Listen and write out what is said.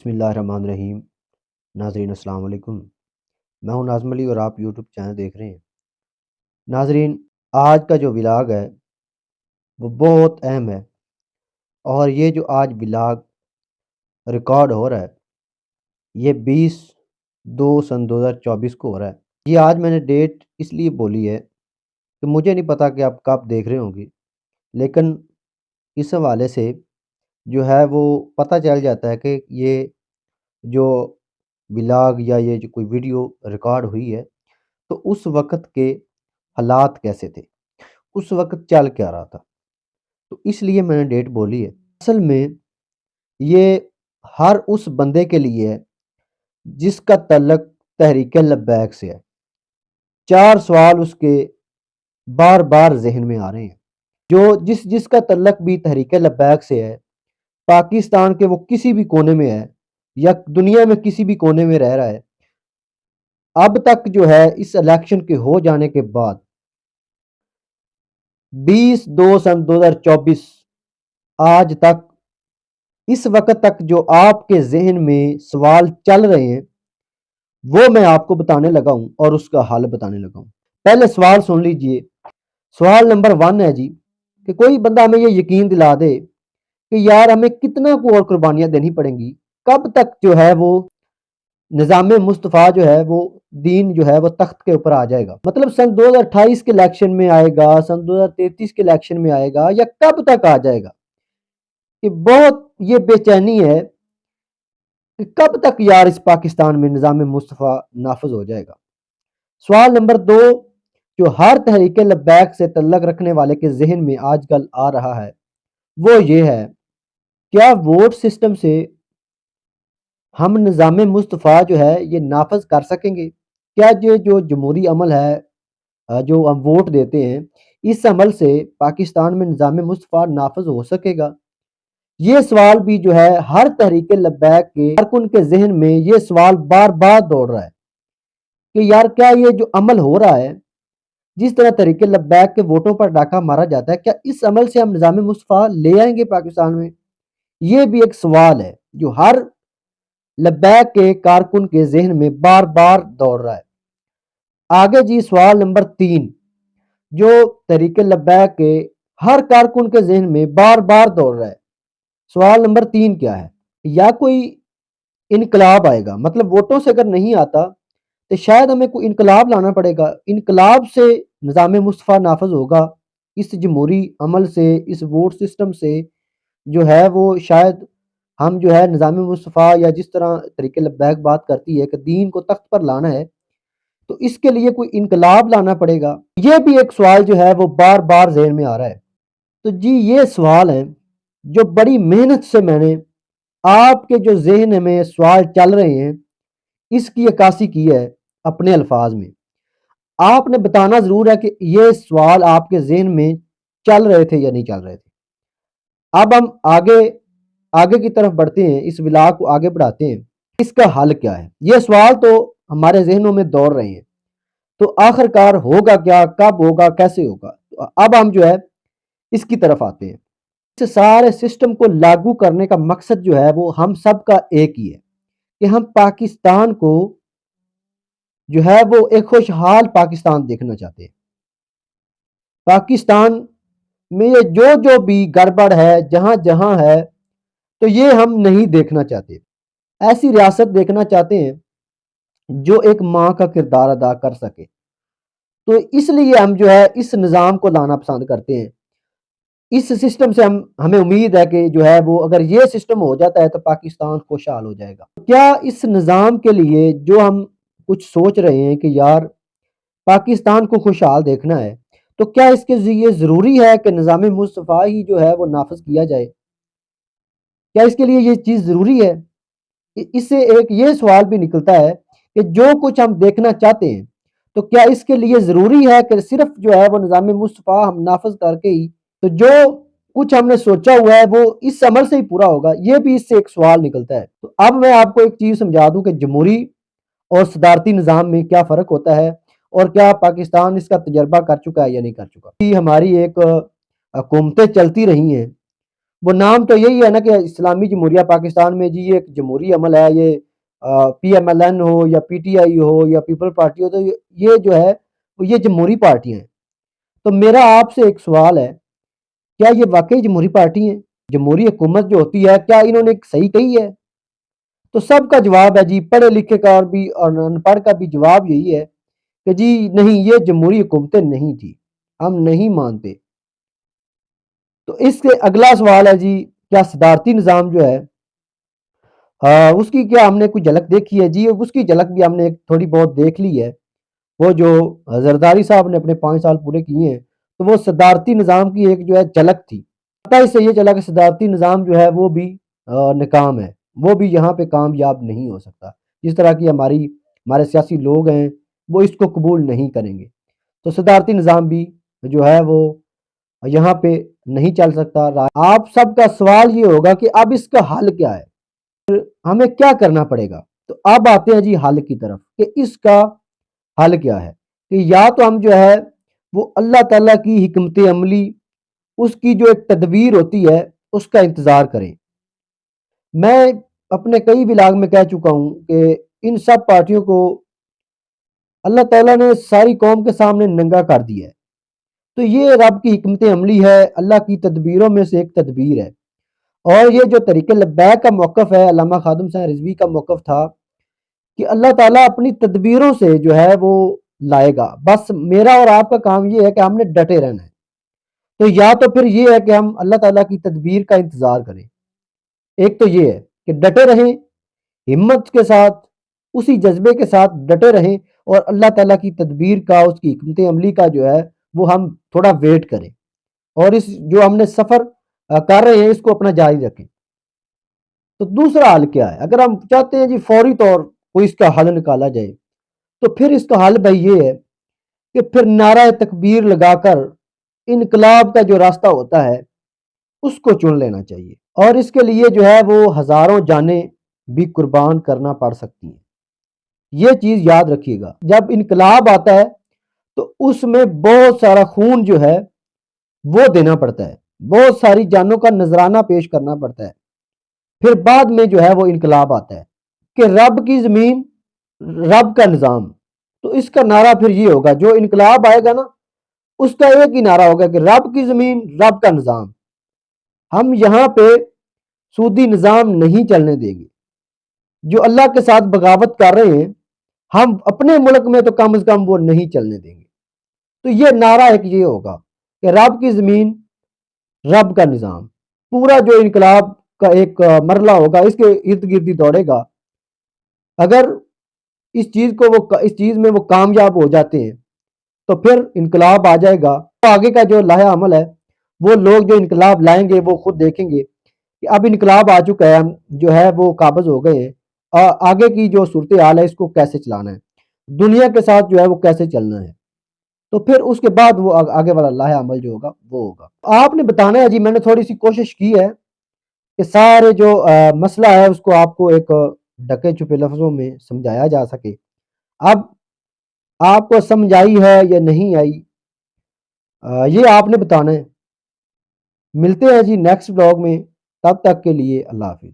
बसमिल्लाहिर्रहमानिर्रहीम। नाजरीन अस्सलाम वालेकुम। मैं हूं नाज़िम अली और आप यूट्यूब चैनल देख रहे हैं। नाजरीन, आज का जो व्लॉग है वो बहुत अहम है और ये जो आज व्लॉग रिकॉर्ड हो रहा है ये 20/2/2024 को हो रहा है। ये आज मैंने डेट इसलिए बोली है कि मुझे नहीं पता कि आप कब देख रहे होंगे, लेकिन इस हवाले से जो है वो पता चल जाता है कि ये जो व्लॉग या ये जो कोई वीडियो रिकॉर्ड हुई है तो उस वक़्त के हालात कैसे थे, उस वक़्त चल क्या रहा था। तो इसलिए मैंने डेट बोली है। असल में ये हर उस बंदे के लिए है जिसका तल्लक तहरीक लब्बैक से है। 4 सवाल उसके बार-बार ज़हन में आ रहे हैं। जो जिसका तल्लक भी तहरीक लब्बैक से है, पाकिस्तान के वो किसी भी कोने में है या दुनिया में किसी भी कोने में रह रहा है, अब तक जो है इस इलेक्शन के हो जाने के बाद 20/2/2024 आज तक, इस वक़्त तक जो आपके ज़हन में सवाल चल रहे हैं, वो मैं आपको बताने लगा हूँ और उसका हल बताने लगा हूँ। पहले सवाल सुन लीजिए। सवाल नंबर 1 है जी कि कोई बंदा हमें ये यकीन दिला दे कि यार हमें कितना को और कुर्बानियाँ देनी पड़ेंगी, कब तक जो है वो निज़ाम मुस्तफ़ा जो है वो दीन जो है वो तख्त के ऊपर आ जाएगा। मतलब सन 2028 के इलेक्शन में आएगा, सन 2033 के इलेक्शन में आएगा या कब तक आ जाएगा? कि बहुत ये बेचैनी है कि कब तक यार इस पाकिस्तान में निज़ाम मुस्तफ़ा नाफिज हो जाएगा। सवाल नंबर 2 जो हर तहरीक लब्बैक से तल्लक रखने वाले के जहन में आजकल आ रहा है वो ये है, क्या वोट सिस्टम से हम निज़ाम मुस्तफ़ा जो है ये नाफिज कर सकेंगे? क्या ये जो जमहूरी अमल है, जो हम वोट देते हैं, इस अमल से पाकिस्तान में निज़ाम मुस्तफ़ा नाफिज हो सकेगा? ये सवाल भी जो है हर तहरीक लब्बैक के कारकुन के जहन में ये सवाल बार बार दौड़ रहा है कि यार क्या ये जो अमल हो रहा है, जिस तरह तहरीक लब्बैक के वोटों पर डाका मारा जाता है, क्या इस अमल से हम निज़ाम मुस्तफ़ा ले आएंगे पाकिस्तान में? ये भी एक सवाल है जो हर लब्बैक के कारकुन के जहन में बार बार दौड़ रहा है। आगे जी सवाल नंबर 3 जो तहरीक लब्बैक के हर कारकुन के जहन में बार बार दौड़ रहा है। सवाल नंबर 3 क्या है? या कोई इनकलाब आएगा, मतलब वोटों से अगर नहीं आता तो शायद हमें कोई इनकलाब लाना पड़ेगा। इनकलाब से निज़ाम मुस्तफ़ा नाफिज होगा, इस जमहूरी अमल से, इस वोट सिस्टम से जो है वो शायद हम जो है निज़ाम मुस्तफ़ा या जिस तरह तरीके लब्बैक बात करती है कि दीन को तख्त पर लाना है, तो इसके लिए कोई इनकलाब लाना पड़ेगा। ये भी एक सवाल जो है वो बार बार जहन में आ रहा है। तो जी ये सवाल है जो बड़ी मेहनत से मैंने आपके जो ज़हन में सवाल चल रहे हैं इसकी अक्कासी की है अपने अल्फाज में। आपने बताना ज़रूर है कि ये सवाल आपके ज़हन में चल रहे थे या नहीं चल रहे थे। अब हम आगे आगे की तरफ बढ़ते हैं, इस व्लॉग को आगे बढ़ाते हैं। इसका हल क्या है? ये सवाल तो हमारे ज़हनों में दौड़ रहे हैं, तो आखिरकार होगा क्या, कब होगा, कैसे होगा? तो अब हम जो है इसकी तरफ आते हैं। इस सारे सिस्टम को लागू करने का मकसद जो है वो हम सबका एक ही है कि हम पाकिस्तान को जो है वो एक खुशहाल पाकिस्तान देखना चाहते हैं। पाकिस्तान में ये जो जो भी गड़बड़ है, जहां जहां है, तो ये हम नहीं देखना चाहते। ऐसी रियासत देखना चाहते हैं जो एक माँ का किरदार अदा कर सके। तो इसलिए हम जो है इस निज़ाम को लाना पसंद करते हैं। इस सिस्टम से हम हमें उम्मीद है कि जो है वो अगर ये सिस्टम हो जाता है तो पाकिस्तान खुशहाल हो जाएगा। क्या इस निज़ाम के लिए जो हम कुछ सोच रहे हैं कि यार पाकिस्तान को खुशहाल देखना है, तो क्या इसके लिए ज़रूरी है कि निज़ाम मुस्तफ़ा ही जो है वो नाफिज किया जाए? क्या इसके लिए ये चीज़ ज़रूरी है? इससे एक ये सवाल भी निकलता है कि जो कुछ हम देखना चाहते हैं, तो क्या इसके लिए ज़रूरी है कि सिर्फ जो है वो निज़ाम मुस्तफ़ा हम नाफिज करके ही, तो जो कुछ हमने सोचा हुआ है वो इस अमल से ही पूरा होगा? ये भी इससे एक सवाल निकलता है। तो अब मैं आपको एक चीज़ समझा दूं कि जमहूरी और सदारती निज़ाम में क्या फ़र्क होता है और क्या पाकिस्तान इसका तजर्बा कर चुका है या नहीं कर चुका। हमारी एक हुकूमतें चलती रही हैं, وہ نام تو یہی ہے نا کہ اسلامی جمہوریہ پاکستان میں جی یہ ایک جمہوری عمل ہے، یہ پی ایم ایل این ہو یا پی ٹی آئی ہو یا پیپل پارٹی ہو، تو یہ جو ہے یہ جمہوری پارٹیاں ہیں۔ تو میرا آپ سے ایک سوال ہے، کیا یہ واقعی جمہوری پارٹی ہیں؟ جمہوری حکومت جو ہوتی ہے کیا انہوں نے صحیح کہی ہے؟ تو سب کا جواب ہے جی، پڑھے لکھے کا بھی اور ان پڑھ کا بھی جواب یہی ہے کہ جی نہیں، یہ جمہوری حکومتیں نہیں تھی، ہم نہیں مانتے۔ تو اس سے اگلا سوال ہے جی، کیا صدارتی نظام جو ہے اس کی کیا ہم نے کوئی جھلک دیکھی ہے؟ جی اس کی جھلک بھی ہم نے تھوڑی بہت دیکھ لی ہے۔ وہ جو زرداری صاحب نے اپنے 5 سال پورے کیے ہیں، تو وہ صدارتی نظام کی ایک جو ہے جھلک تھی۔ پتہ اس سے یہ چلا کہ صدارتی نظام جو ہے وہ بھی ناکام ہے، وہ بھی یہاں پہ کامیاب نہیں ہو سکتا۔ جس طرح کی ہمارے سیاسی لوگ ہیں وہ اس کو قبول نہیں کریں گے، تو صدارتی نظام بھی جو ہے وہ یہاں پہ نہیں چل سکتا۔ آپ سب کا سوال یہ ہوگا کہ اب اس کا حل کیا ہے، ہمیں کیا کرنا پڑے گا؟ تو اب آتے ہیں جی حل کی طرف کہ اس کا حل کیا ہے۔ کہ یا تو ہم جو ہے وہ اللہ تعالیٰ کی حکمت عملی، اس کی جو ایک تدبیر ہوتی ہے اس کا انتظار کریں۔ میں اپنے کئی ولاگ میں کہہ چکا ہوں کہ ان سب پارٹیوں کو اللہ تعالیٰ نے ساری قوم کے سامنے ننگا کر دیا ہے، تو یہ رب کی حکمت عملی ہے، اللہ کی تدبیروں میں سے ایک تدبیر ہے۔ اور یہ جو طریق لبیک کا موقف ہے، علامہ خادم صاحب رضوی کا موقف تھا کہ اللہ تعالیٰ اپنی تدبیروں سے جو ہے وہ لائے گا، بس میرا اور آپ کا کام یہ ہے کہ ہم نے ڈٹے رہنا ہے۔ تو یا تو پھر یہ ہے کہ ہم اللہ تعالیٰ کی تدبیر کا انتظار کریں، ایک تو یہ ہے کہ ڈٹے رہیں، ہمت کے ساتھ، اسی جذبے کے ساتھ ڈٹے رہیں، اور اللہ تعالیٰ کی تدبیر کا، اس کی حکمت عملی کا جو ہے وہ ہم تھوڑا ویٹ کریں، اور اس جو ہم نے سفر کر رہے ہیں اس کو اپنا جاری رکھیں۔ تو دوسرا حل کیا ہے؟ اگر ہم چاہتے ہیں جی فوری طور کوئی اس کا حل نکالا جائے، تو پھر اس کا حل بھائی یہ ہے کہ پھر نعرہ تکبیر لگا کر انقلاب کا جو راستہ ہوتا ہے اس کو چن لینا چاہیے، اور اس کے لیے جو ہے وہ ہزاروں جانیں بھی قربان کرنا پڑ سکتی ہیں۔ یہ چیز یاد رکھیے گا، جب انقلاب آتا ہے تو اس میں بہت سارا خون جو ہے وہ دینا پڑتا ہے، بہت ساری جانوں کا نذرانہ پیش کرنا پڑتا ہے، پھر بعد میں جو ہے وہ انقلاب آتا ہے کہ رب کی زمین، رب کا نظام۔ تو اس کا نعرہ پھر یہ ہوگا، جو انقلاب آئے گا نا اس کا ایک ہی نعرہ ہوگا کہ رب کی زمین، رب کا نظام۔ ہم یہاں پہ سودی نظام نہیں چلنے دیں گے، جو اللہ کے ساتھ بغاوت کر رہے ہیں ہم اپنے ملک میں تو کم از کم وہ نہیں چلنے دیں گے۔ تو یہ نعرہ ایک یہ ہوگا کہ رب کی زمین، رب کا نظام۔ پورا جو انقلاب کا ایک مرحلہ ہوگا اس کے ارد گرد ہی دوڑے گا۔ اگر اس چیز میں وہ کامیاب ہو جاتے ہیں تو پھر انقلاب آ جائے گا۔ آگے کا جو لاہے عمل ہے وہ لوگ جو انقلاب لائیں گے وہ خود دیکھیں گے کہ اب انقلاب آ چکا ہے، جو ہے وہ قابض ہو گئے ہیں، آگے کی جو صورتحال ہے اس کو کیسے چلانا ہے، دنیا کے ساتھ جو ہے وہ کیسے چلنا ہے۔ تو پھر اس کے بعد وہ آگے والا لاہے عمل جو ہوگا وہ ہوگا۔ آپ نے بتانا ہے جی، میں نے تھوڑی سی کوشش کی ہے کہ سارے جو مسئلہ ہے اس کو آپ کو ایک ڈھکے چھپے لفظوں میں سمجھایا جا سکے۔ اب آپ کو سمجھ آئی ہے یا نہیں آئی یہ آپ نے بتانا ہے۔ ملتے ہیں جی نیکسٹ بلاگ میں، تب تک کے لیے اللہ حافظ۔